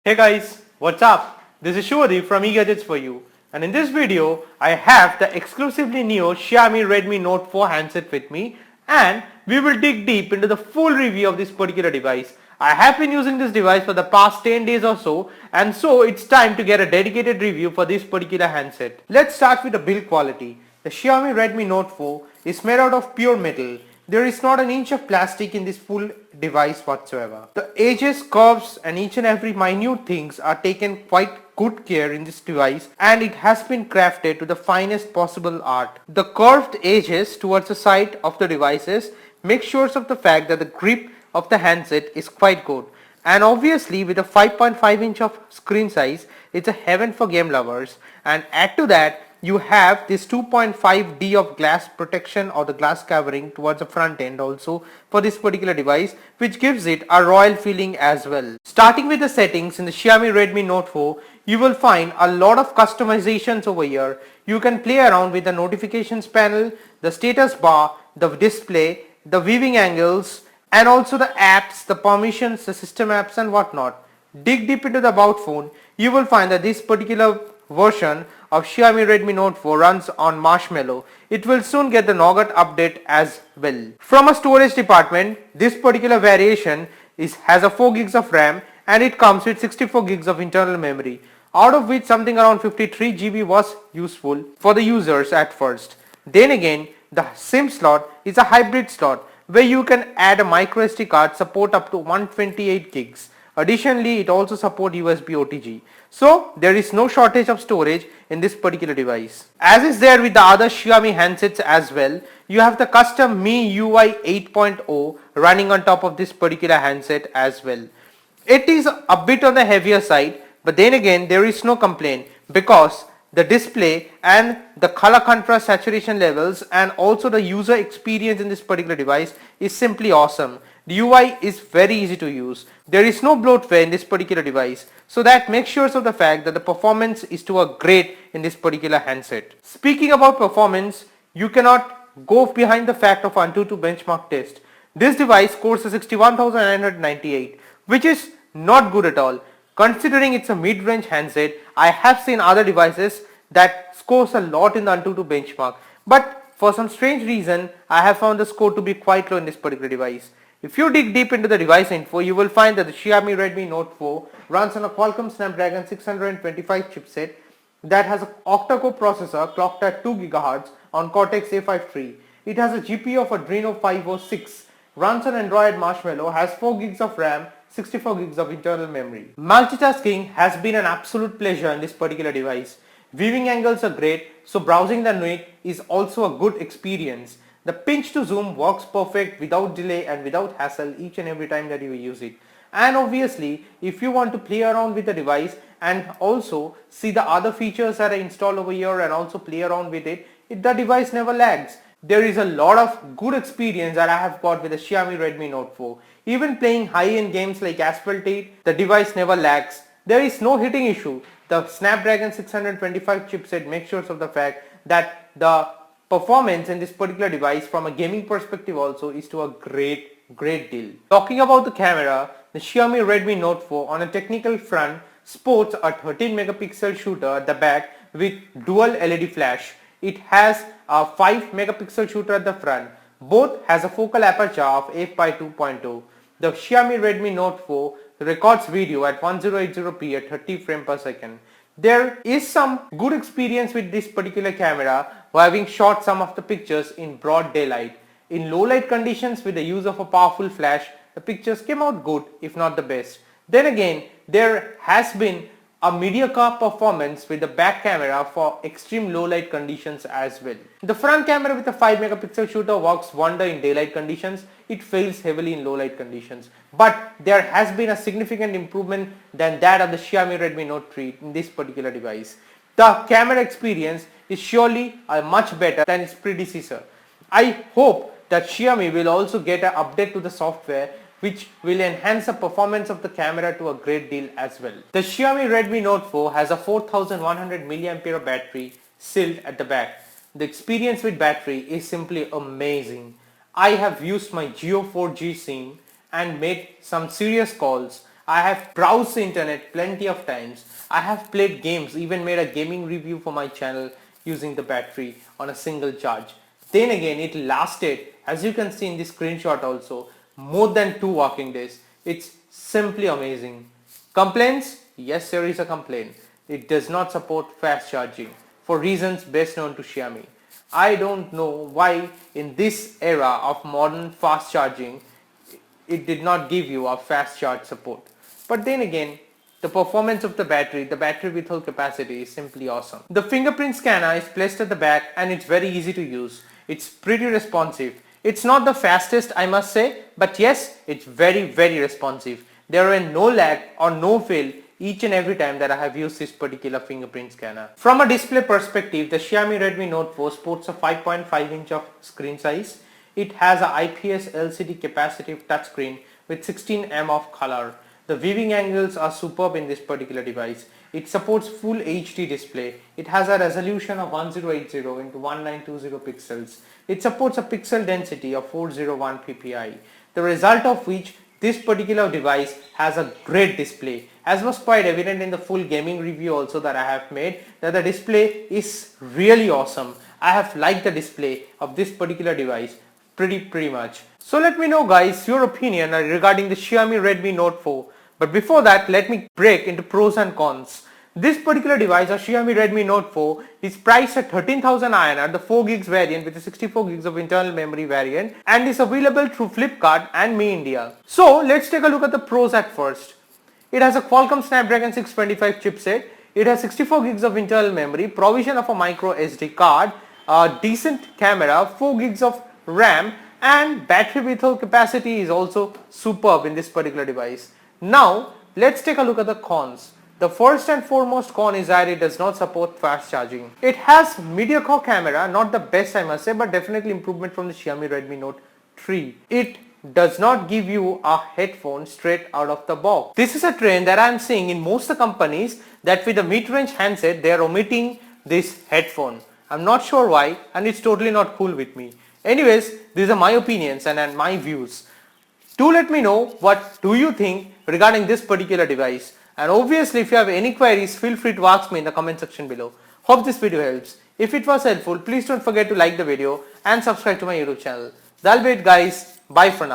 Hey guys, what's up? This is Shuvadi from eGadgets for you, and in this video I have the exclusively new Xiaomi Redmi Note 4 handset with me, and we will dig deep into the full review of this particular device. I have been using this device for the past 10 days or so, and so it's time to get a dedicated review for this particular handset. Let's start with the build quality. The Xiaomi Redmi Note 4 is made out of pure metal. There is not an inch of plastic in this full device whatsoever. The edges, curves and each and every minute things are taken quite good care in this device, and it has been crafted to the finest possible art. The curved edges towards the side of the devices make sure of the fact that the grip of the handset is quite good. And obviously with a 5.5 inch of screen size, it's a heaven for game lovers, and add to that you have this 2.5D of glass protection or the glass covering towards the front end also for this particular device, which gives it a royal feeling as well. Starting with the settings in the Xiaomi Redmi Note 4, you will find a lot of customizations over here. You can play around with the notifications panel, the status bar, the display, the viewing angles, and also the apps, the permissions, the system apps and whatnot. Dig deep into the about phone, you will find that this particular version of Xiaomi Redmi Note 4 runs on Marshmallow. It will soon get the Nougat update as well. From a storage department, this particular variation has a 4 gigs of RAM, and it comes with 64 gigs of internal memory, out of which something around 53 GB was useful for the users at first. Then again, the SIM slot is a hybrid slot where you can add a micro SD card, support up to 128 gigs. Additionally, it also supports USB OTG. So there is no shortage of storage in this particular device. As is there with the other Xiaomi handsets as well, you have the custom MIUI 8.0 running on top of this particular handset as well. It is a bit on the heavier side, but then again there is no complaint because the display and the color contrast saturation levels and also the user experience in this particular device is simply awesome. The UI is very easy to use. There is no bloatware in this particular device, so that makes sure of the fact that the performance is to a great in this particular handset. Speaking about performance, you cannot go behind the fact of Antutu benchmark test. This device scores a 61,998, which is not good at all. Considering it's a mid-range handset, I have seen other devices that scores a lot in the Antutu benchmark, but for some strange reason I have found the score to be quite low in this particular device. If you dig deep into the device info, you will find that the Xiaomi Redmi Note 4 runs on a Qualcomm Snapdragon 625 chipset that has an octa-core processor clocked at 2 GHz on Cortex A53. It has a GPU of Adreno 506, runs on Android Marshmallow, has 4 gigs of RAM, 64 gigs of internal memory. Multitasking has been an absolute pleasure in this particular device. Viewing angles are great, so browsing the net is also a good experience. The pinch to zoom works perfect without delay and without hassle each and every time that you use it. And obviously, if you want to play around with the device and also see the other features that are installed over here and also play around with it, the device never lags. There is a lot of good experience that I have got with the Xiaomi Redmi Note 4. Even playing high-end games like Asphalt 8, the device never lags. There is no hitting issue. The Snapdragon 625 chipset makes sure of the fact that the performance in this particular device from a gaming perspective also is to a great deal. Talking about the camera, the Xiaomi Redmi Note 4 on a technical front sports a 13 megapixel shooter at the back with dual LED flash. It has a 5 megapixel shooter at the front. Both has a focal aperture of f/2.0. The Xiaomi Redmi Note 4 records video at 1080p at 30 frames per second. There is some good experience with this particular camera, having shot some of the pictures in broad daylight. In low light conditions with the use of a powerful flash, the pictures came out good, if not the best. Then again, there has been a mediocre performance with the back camera for extreme low light conditions as well. The front camera with a 5 megapixel shooter works wonder in daylight conditions. It fails heavily in low light conditions. But there has been a significant improvement than that of the Xiaomi Redmi Note 3 in this particular device. The camera experience is surely much better than its predecessor. I hope that Xiaomi will also get an update to the software which will enhance the performance of the camera to a great deal as well. The Xiaomi Redmi Note 4 has a 4100 mAh battery sealed at the back. The experience with battery is simply amazing. I have used my Jio 4G SIM and made some serious calls. I have browsed the internet plenty of times. I have played games, even made a gaming review for my channel using the battery on a single charge. Then again, it lasted, as you can see in this screenshot also, more than 2 working days. It's simply amazing. Complaints? Yes, there is a complaint. It does not support fast charging for reasons best known to Xiaomi. I don't know why in this era of modern fast charging it did not give you a fast charge support. But then again, the performance of the battery withhold capacity is simply awesome. The fingerprint scanner is placed at the back and it's very easy to use. It's pretty responsive. It's not the fastest, I must say, but yes, it's very responsive. There were no lag or no fail each and every time that I have used this particular fingerprint scanner. From a display perspective, the Xiaomi Redmi Note 4 sports a 5.5 inch of screen size. It has a IPS LCD capacitive touchscreen with 16 of color. The viewing angles are superb in this particular device. It supports full HD display. It has a resolution of 1080 into 1920 pixels. It supports a pixel density of 401 ppi. The result of which this particular device has a great display. As was quite evident in the full gaming review also that I have made, that the display is really awesome. I have liked the display of this particular device pretty much. So let me know guys your opinion regarding the Xiaomi Redmi Note 4. But before that, let me break into pros and cons. This particular device, a Xiaomi Redmi Note 4, is priced at 13,000 INR, the 4 gigs variant with the 64 gigs of internal memory variant, and is available through Flipkart and Me India. So let's take a look at the pros at first. It has a Qualcomm Snapdragon 625 chipset. It has 64 gigs of internal memory, provision of a micro SD card, a decent camera, 4 gigs of RAM, and battery withhold capacity is also superb in this particular device. Now let's take a look at the cons. The first and foremost con is that it does not support fast charging. It has mediocre camera, not the best I must say, but definitely improvement from the Xiaomi Redmi Note 3. It does not give you a headphone straight out of the box. This is a trend that I am seeing in most of the companies, that with the mid-range handset they are omitting this headphone. I'm not sure why, and it's totally not cool with me. Anyways, these are my opinions and my views. Do let me know what do you think regarding this particular device. And obviously if you have any queries, feel free to ask me in the comment section below. Hope this video helps. If it was helpful, please don't forget to like the video and subscribe to my YouTube channel. That'll be it guys. Bye for now.